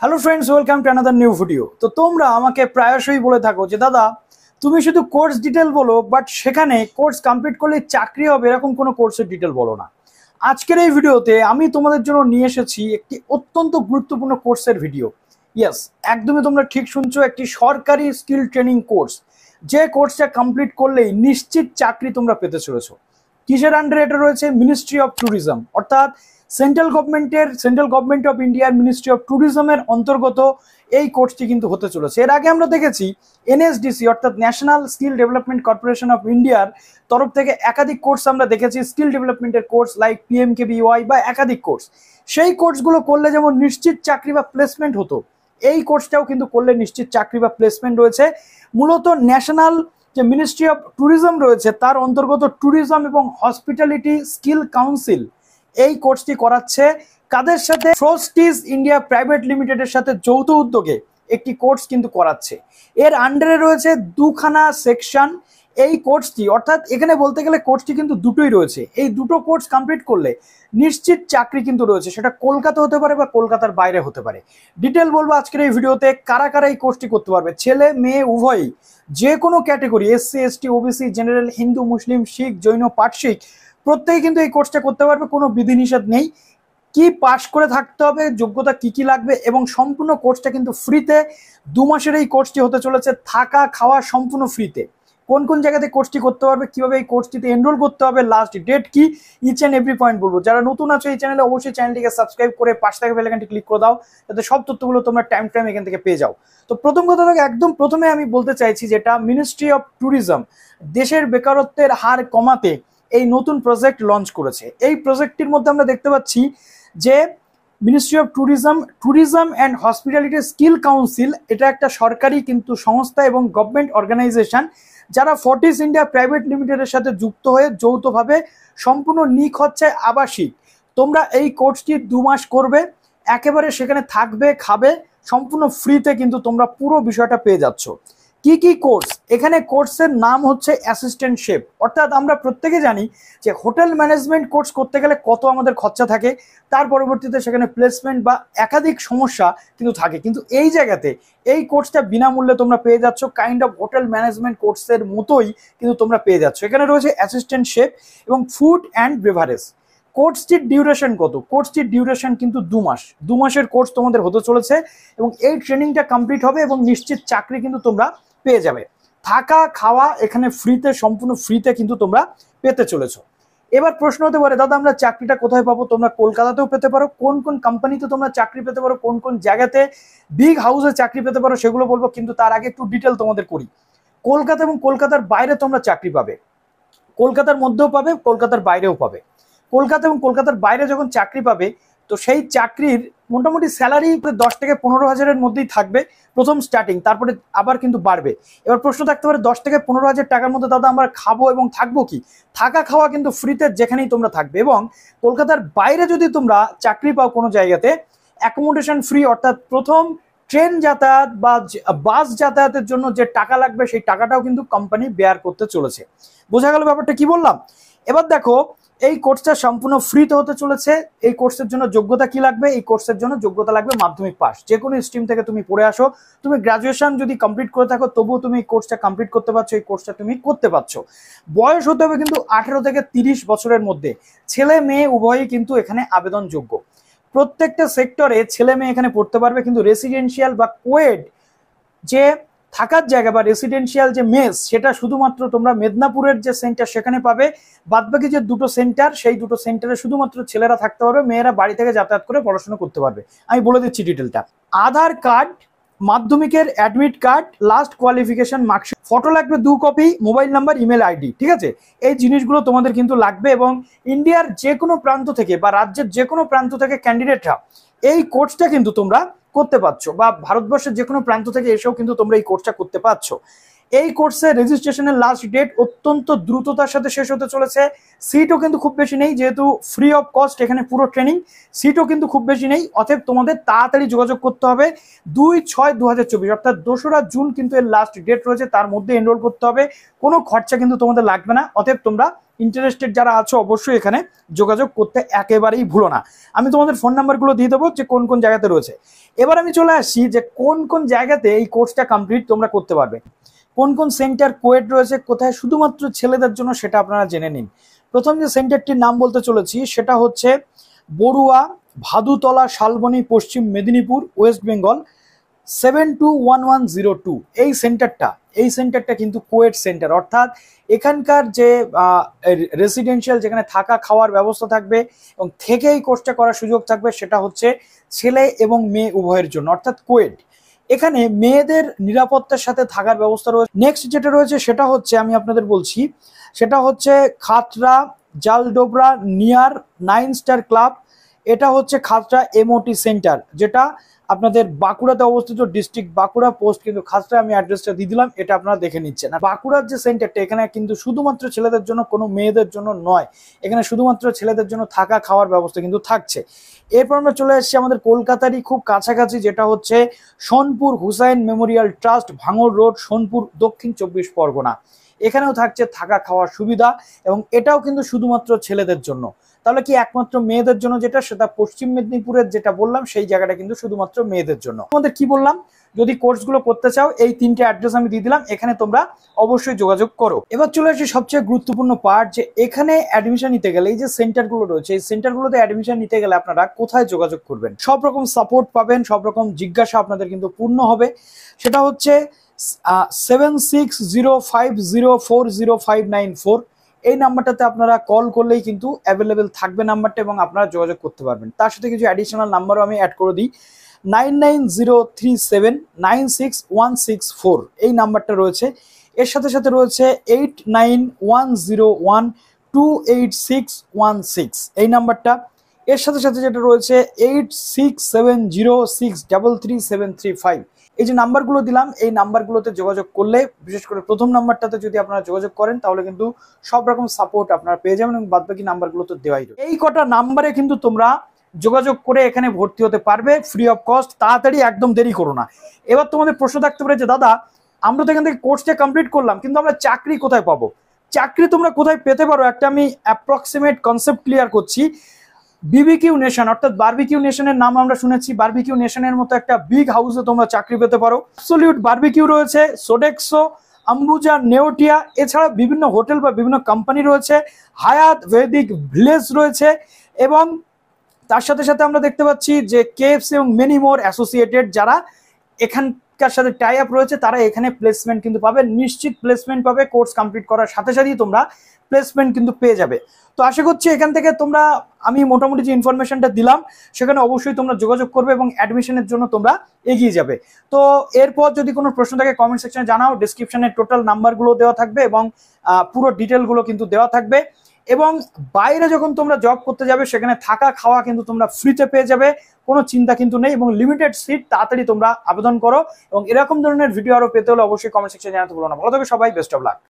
Hello friends, welcome to another new video. তো তোমরা আমাকে প্রায়শই বলে থাকো যে দাদা তুমি শুধু কোর্স ডিটেল বলো, বাট সেখানে কোর্স কমপ্লিট করলে চাকরি হবে এরকম কোনো কোর্সের ডিটেল বলো না। আজকের এই ভিডিওতে আমি তোমাদের জন্য নিয়ে এসেছি একটি অত্যন্ত গুরুত্বপূর্ণ কোর্সের ভিডিও। ইয়েস, একদমই তোমরা ঠিক শুনছো, একটি সরকারি স্কিল ট্রেনিং কোর্স, যে কোর্সটা কমপ্লিট করলেই নিশ্চিত চাকরি তোমরা পেতে চলেছো। কিসের আন্ডারে এটা রয়েছে? মিনিস্ট্রি অফ ট্যুরিজম, অর্থাৎ সেন্ট্রাল গভর্নমেন্ট অফ ইন্ডিয়ার মিনিস্ট্রি অফ ট্যুরিজমের অন্তর্গত এই কোর্সটি কিন্তু হতে চলেছে। এর আগে আমরা দেখেছি এনএসডিসি অর্থাৎ national skill development corporation of ইন্ডিয়ার তরফ থেকে একাধিক কোর্স আমরা দেখেছি, স্কিল ডেভেলপমেন্টের কোর্স লাইক পিএমকেভিওয়াই বা একাধিক কোর্স। সেই কোর্সগুলো করলে যেমন নিশ্চিত চাকরি বা প্লেসমেন্ট হতো, এই কোর্সটাও কিন্তু করলে নিশ্চিত চাকরি বা প্লেসমেন্ট রয়েছে। মূলত ন্যাশনাল যে মিনিস্ট্রি অফ ট্যুরিজম রয়েছে তার অন্তর্গত ট্যুরিজম এবং হসপিটালিটি স্কিল কাউন্সিল এই কোর্সটি করাচ্ছে। কাদের সাথে? ফ্রস্টিজ ইন্ডিয়া প্রাইভেট লিমিটেডের সাথে যৌথ উদ্যোগে একটি কোর্স কিন্তু করাচ্ছে। এর আন্ডারে রয়েছে দুখানা সেকশন এই কোর্সটি, অর্থাৎ এখানে বলতে গেলে কোর্সটি কিন্তু দুটোই রয়েছে। এই দুটো কোর্স কমপ্লিট করলে নিশ্চিত চাকরি কিন্তু রয়েছে, সেটা কলকাতা হতে পারে বা কলকাতার বাইরে হতে পারে। ডিটেল বলবো আজকের এই ভিডিওতে, কারা কারা এই কোর্সটি করতে পারবে। ছেলে মেয়ে উভয়ই, যে কোনো category, SC ST OBC general, Hindu Muslim Sikh Jain পার্সিক, প্রত্যেকে কিন্তু এই কোর্সটা করতে পারবে, কোনো বিধিনিষেধ নেই। কি পাশ করে থাকতে হবে, যোগ্যতা কি কি লাগবে, এবং সম্পূর্ণ কোর্সটা কিন্তু ফ্রিতে। 2 মাসের এই কোর্সটি হতে চলেছে, থাকা খাওয়া সম্পূর্ণ ফ্রিতে। কোন কোন জায়গাতে কোর্সটি করতে পারবে, কিভাবে এই কোর্সটিতে এনরোল করতে হবে, লাস্ট ডেট কি, ইচ অ্যান্ড এভরি পয়েন্ট বলবো। যারা নতুন আছো এই চ্যানেলে, অবশ্যই চ্যানেলটিকে সাবস্ক্রাইব করে পাশে থাকা বেল আইকনটি ক্লিক করে দাও, যাতে সব তথ্যগুলো তোমরা টাইম এখান থেকে পেয়ে যাও। তো প্রথম কথা থেকে একদম প্রথমে আমি বলতে চাইছি, যেটা মিনিস্ট্রি অফ ট্যুরিজম দেশের বেকারত্বের হার কমাতে এই নতুন প্রজেক্ট লঞ্চ করেছে। এই প্রজেক্টটির মধ্যে আমরা দেখতে পাচ্ছি যে ministry of tourism and hospitality skill council, এটা একটা সরকারি কিন্তু সংস্থা এবং গভর্নমেন্ট অর্গানাইজেশন, যারা ফর্টিস ইন্ডিয়া প্রাইভেট লিমিটেডের সাথে যুক্ত হয়ে যৌথভাবে সম্পূর্ণ নিখরচায় আবাসিক তোমরা এই কোর্সটি 2 মাস করবে, একেবারে সেখানে থাকবে খাবে সম্পূর্ণ ফ্রিতে, কিন্তু তোমরা পুরো বিষয়টা পেয়ে যাচ্ছ। কি কি কোর্স? এখানে কোর্সের নাম হচ্ছে অ্যাসিস্ট্যান্ট শেফ, অর্থাৎ আমরা প্রত্যেকে জানি যে হোটেল ম্যানেজমেন্ট কোর্স করতে গেলে কত আমাদের খরচা থাকে, তার পরবর্তীতে সেখানে প্লেসমেন্ট বা একাধিক সমস্যা কিন্তু থাকে। কিন্তু এই জায়গাতে এই কোর্সটা বিনামূল্যে তোমরা পেয়ে যাচ্ছ, কাইন্ড অফ হোটেল ম্যানেজমেন্ট কোর্সের মতোই কিন্তু তোমরা পেয়ে যাচ্ছ। এখানে রয়েছে অ্যাসিস্ট্যান্ট শেফ এবং ফুড অ্যান্ড বেভারেজ। কোর্সটির ডিউরেশন কত? কোর্সটির ডিউরেশন কিন্তু 2 মাস। 2 মাসের কোর্স তোমাদের হতে চলেছে এবং এই ট্রেনিংটা কমপ্লিট হবে এবং নিশ্চিত চাকরি কিন্তু তোমরা পেয়ে যাবে। থাকা খাওয়া এখানে ফ্রিতে, সম্পূর্ণ ফ্রিতে কিন্তু তোমরা পেতে চলেছো। এবার প্রশ্ন হতে পারে, দাদা আমরা চাকরিটা কোথায় পাবো? তোমরা কলকাতাতেও পেতে পারো, কোন কোন কোম্পানিতে তোমরা চাকরি পেতে পারো, কোন কোন জায়গাতে বিগ হাউসে চাকরি পেতে পারো সেগুলো বলবো, কিন্তু তার আগে একটু ডিটেল তোমাদের করি। কলকাতা এবং কলকাতার বাইরে তোমরা চাকরি পাবে, কলকাতার মধ্যেও পাবে, কলকাতার বাইরেও পাবে। কলকাতা এবং কলকাতার বাইরে যখন চাকরি পাবে, তো সেই চাকরির মোটামুটি স্যালারি 10 থেকে 15 হাজারের মধ্যেই থাকবে প্রথম স্টার্টিং, তারপরে আবার কিন্তু বাড়বে। এবার প্রশ্ন থাকতে পারে 10 থেকে 15 হাজার টাকার মধ্যে দাদা আমরা খাবো এবং থাকবো কি? থাকা খাওয়া কিন্তু ফ্রিতে যেখানেই তোমরা থাকবে। এবং কলকাতার বাইরে যদি তোমরা চাকরি পাও কোনো জায়গাতে, অ্যাকোমোডেশন ফ্রি, অর্থাৎ প্রথম ট্রেন যাতায়াত বা বাস যাতায়াতের জন্য যে টাকা লাগবে সেই টাকাটাও কিন্তু কোম্পানি বেয়ার করতে চলেছে। বোঝা গেল ব্যাপারটা কি বললাম? এবার দেখো, এই কোর্সটা সম্পূর্ণ ফ্রিতে হতে চলেছে। এই কোর্সের জন্য যোগ্যতা কি লাগবে? এই কোর্সের জন্য যোগ্যতা লাগবে মাধ্যমিক পাস। যে কোনো স্ট্রিম থেকে তুমি পড়ে আসো, তুমি গ্রাজুয়েশন যদি কমপ্লিট করে থাকো তবুও তুমি এই কোর্সটা কমপ্লিট করতে পারছো, এই কোর্সটা তুমি করতে পারছো। বয়স হতে হবে কিন্তু 18 থেকে 30 বছরের মধ্যে, ছেলে মেয়ে উভয়ই কিন্তু এখানে আবেদনযোগ্য। প্রত্যেকটা সেক্টরে ছেলে মেয়ে এখানে পড়তে পারবে, কিন্তু রেসিডেন্সিয়াল বা কোয়েড যে থাকার জায়গা বা রেসিডেন্সিয়াল যে মেস, সেটা শুধুমাত্র তোমরা মেদিনীপুরের যে সেন্টার সেখানে পাবে। বাদবাকি যে দুটো সেন্টার, সেই দুটো সেন্টারে শুধুমাত্র ছেলেরা থাকতে পারবে, মেয়েরা বাড়ি থেকে যাতায়াত করে পড়াশোনা করতে পারবে। আমি বলে দিচ্ছি ডিটেলটা। আধার কার্ড, মাধ্যমিকের admit card, last qualification marksheet, photo লাগবে 2 copy, mobile number, email ID, ঠিক আছে? এই জিনিসগুলো তোমাদের কিন্তু লাগবে। এবং ইন্ডিয়ার যে কোনো প্রান্ত থেকে বা রাজ্যের যে কোনো প্রান্ত থেকে ক্যান্ডিডেটরা এই কোর্সটা কিন্তু তোমরা করতে পারছো, বা ভারতবর্ষের যে কোনো প্রান্ত থেকে এসেও কিন্তু তোমরা এই কোর্সটা করতে পারছো। এই কোর্সে রেজিস্ট্রেশনের লাস্ট ডেট অত্যন্ত দ্রুততার সাথে শেষ হতে চলেছে। সিটও কিন্তু খুব বেশি নেই, যেহেতু ফ্রি অফ কস্ট এখানে পুরো ট্রেনিং, সিটও কিন্তু খুব বেশি নেই। অতএব তোমাদের তাড়াতাড়ি যোগাযোগ করতে হবে। 2/6/2024 অর্থাৎ 2রা জুন কিন্তু এর লাস্ট ডেট রয়েছে, তার মধ্যে এনরোল করতে হবে। কোনো খরচা কিন্তু তোমাদের লাগবে না। অতএব তোমরা ইন্টারেস্টেড যারা আছো অবশ্যই এখানে যোগাযোগ করতে একেবারেই ভুলো না। আমি তোমাদের ফোন নাম্বারগুলো দিয়ে দেবো যে কোন কোন জায়গাতে রয়েছে। এবার আমি চলে আসছি যে কোন কোন জায়গাতে এই কোর্সটা কমপ্লিট তোমরা করতে পারবে, কোন কোন সেন্টার কোয়েট রয়েছে, কোথায় শুধুমাত্র ছেলেদের জন্য, সেটা আপনারা জেনে নিন। প্রথম যে সেন্টারটির নাম বলতে চলেছি সেটা হচ্ছে বড়ুয়া, ভাদুতলা, শালবনী, পশ্চিম মেদিনীপুর, ওয়েস্ট বেঙ্গল 721102। এই সেন্টারটা কিন্তু কোয়েট সেন্টার, অর্থাৎ এখানকার যে রেসিডেন্সিয়াল যেখানে থাকা খাওয়ার ব্যবস্থা থাকবে এবং থেকে এই কোর্সটা করার সুযোগ থাকবে, সেটা হচ্ছে ছেলে এবং মেয়ে উভয়ের জন্য, অর্থাৎ কোয়েট। এখানে মেয়েদের নিরাপত্তার সাথে থাকার ব্যবস্থা রয়েছে। নেক্সট যেটা রয়েছে সেটা হচ্ছে, আমি আপনাদের বলছি, সেটা হচ্ছে খাতড়া জালডোবরা নিয়ার 9 স্টার ক্লাব। এটা হচ্ছে খাতড়া এমওটি সেন্টার, যেটা আপনাদের বাঁকুড়াতে অবস্থিত, ডিস্ট্রিক্ট বাঁকুড়া, পোস্ট কিন্তু খাতড়া। আমি অ্যাড্রেসটা দিয়ে দিলাম, এটা আপনারা দেখে নিচ্ছেন। আর বাঁকুড়ার যে সেন্টারটা, এখানে কিন্তু শুধুমাত্র ছেলেদের জন্য, কোনো মেয়েদের জন্য নয়, এখানে শুধুমাত্র ছেলেদের জন্য থাকা খাওয়ার ব্যবস্থা কিন্তু থাকছে। এরপর আমরা চলে এসেছি আমাদের কলকাতারই খুব কাছাকাছি, যেটা হচ্ছে সোনপুর হুসাইন মেমোরিয়াল ট্রাস্ট, ভাঙড় রোড, সোনপুর, দক্ষিণ 24 পরগনা। এখানেও থাকছে থাকা খাওয়ার সুবিধা এবং এটাও কিন্তু শুধুমাত্র ছেলেদের জন্য। তাহলে কি একমাত্র মেয়েদের জন্য যেটা, সেটা পশ্চিম মেদিনীপুরের যেটা বললাম সেই জায়গাটা কিন্তু শুধুমাত্র মেয়েদের জন্য। তোমাদের কি বললাম, যদি কোর্সগুলো করতে চাও এই 3টে অ্যাড্রেস আমি দিয়ে দিলাম, এখানে তোমরা অবশ্যই যোগাযোগ করো। এবার চলে আসি সবচেয়ে গুরুত্বপূর্ণ পার্ট, যে এখানে অ্যাডমিশন নিতে গেলে এই যে সেন্টারগুলো রয়েছে, এই সেন্টারগুলোতে অ্যাডমিশন নিতে গেলে আপনারা কোথায় যোগাযোগ করবেন। সব রকম সাপোর্ট পাবেন, সব রকম জিজ্ঞাসা আপনাদের কিন্তু পূর্ণ হবে। সেটা হচ্ছে 7605040594। এই নাম্বারটাতে আপনারা কল করলেই কিন্তু অ্যাভেলেবেল থাকবে নাম্বারটা, এবং আপনারা যোগাযোগ করতে পারবেন। তার সাথে কিছু অ্যাডিশনাল নাম্বারও আমি অ্যাড করে দিই। 9903796164 এই নাম্বারটা রয়েছে। এর সাথে সাথে রয়েছে 8910128616 এই নাম্বারটা। এর সাথে সাথে যেটা রয়েছে 8670633735। এই যে নাম্বারগুলো দিলাম, এই নাম্বারগুলোতে যোগাযোগ করলে, বিশেষ করে প্রথম নাম্বারটাতে যদি আপনারা যোগাযোগ করেন, তাহলে কিন্তু সব রকম সাপোর্ট আপনারা পেয়ে যাবেন, এবং বাদবাকি নাম্বারগুলো তো দেওয়াই রয়েছে। এই কটা নাম্বারে কিন্তু তোমরা যোগাযোগ করে এখানে ভর্তি হতে পারবে ফ্রি অফ কস্ট। তাড়াতাড়ি, একদম দেরি করো না। এবার তোমাদের প্রশ্ন থাকতে পারে যে দাদা, আমরা তো এখান থেকে কোর্সটা কমপ্লিট করলাম, কিন্তু আমরা চাকরি কোথায় পাবো? চাকরি তোমরা কোথায় পেতে পারো, একটা আমি অ্যাপ্রক্সিমেট কনসেপ্ট ক্লিয়ার করছি। বিবিকিউ নেশন, অর্থাৎ বারবিকিউ নেশনের নাম আমরা শুনেছি। বারবিকিউ নেশনের মতো একটা বিগ হাউসে তোমরা চাকরি পেতে পারো। অ্যাবসলিউট বারবিকিউ রয়েছে, সোডেক্সো, আম্বুজা, নেওটিয়া, এছাড়া বিভিন্ন হোটেল বা বিভিন্ন কোম্পানি রয়েছে, হায়াত, ভেদিক ভিলেজ রয়েছে, এবং তার সাথে সাথে আমরা দেখতে পাচ্ছি যে কেএফসি এবং মেনি মোর অ্যাসোসিয়েটেড, যারা এখানকার সাথে টাই আপ রয়েছে, তারা এখানে প্লেসমেন্ট কিন্তু পাবে, নিশ্চিত প্লেসমেন্ট পাবে। কোর্স কমপ্লিট করার সাথে সাথেই তোমরা প্লেসমেন্ট কিন্তু পেয়ে যাবে। তো আশা করছি এখান থেকে তোমরা, আমি মোটামুটি যে ইনফরমেশনটা দিলাম, সেখানে অবশ্যই তোমরা যোগাযোগ করবে এবং অ্যাডমিশনের জন্য তোমরা এগিয়ে যাবে। তো এরপর যদি কোনো প্রশ্ন থাকে কমেন্ট সেকশনে জানাও। ডিসক্রিপশনে টোটাল নাম্বারগুলো দেওয়া থাকবে এবং পুরো ডিটেলগুলো কিন্তু দেওয়া থাকবে। এবং বাইরে যখন তোমরা জব করতে যাবে, সেখানে থাকা খাওয়া কিন্তু তোমরা ফ্রিতে পেয়ে যাবে, কোনো চিন্তা কিন্তু নেই, এবং লিমিটেড সিট। তাড়াতাড়ি তোমরা আবেদন করো, এবং এরকম ধরনের ভিডিও আরো পেতে হলে অবশ্যই কমেন্ট সেকশনে জানাতে ভুলো না। ভালো থাকো সবাই, বেস্ট অফ লাক।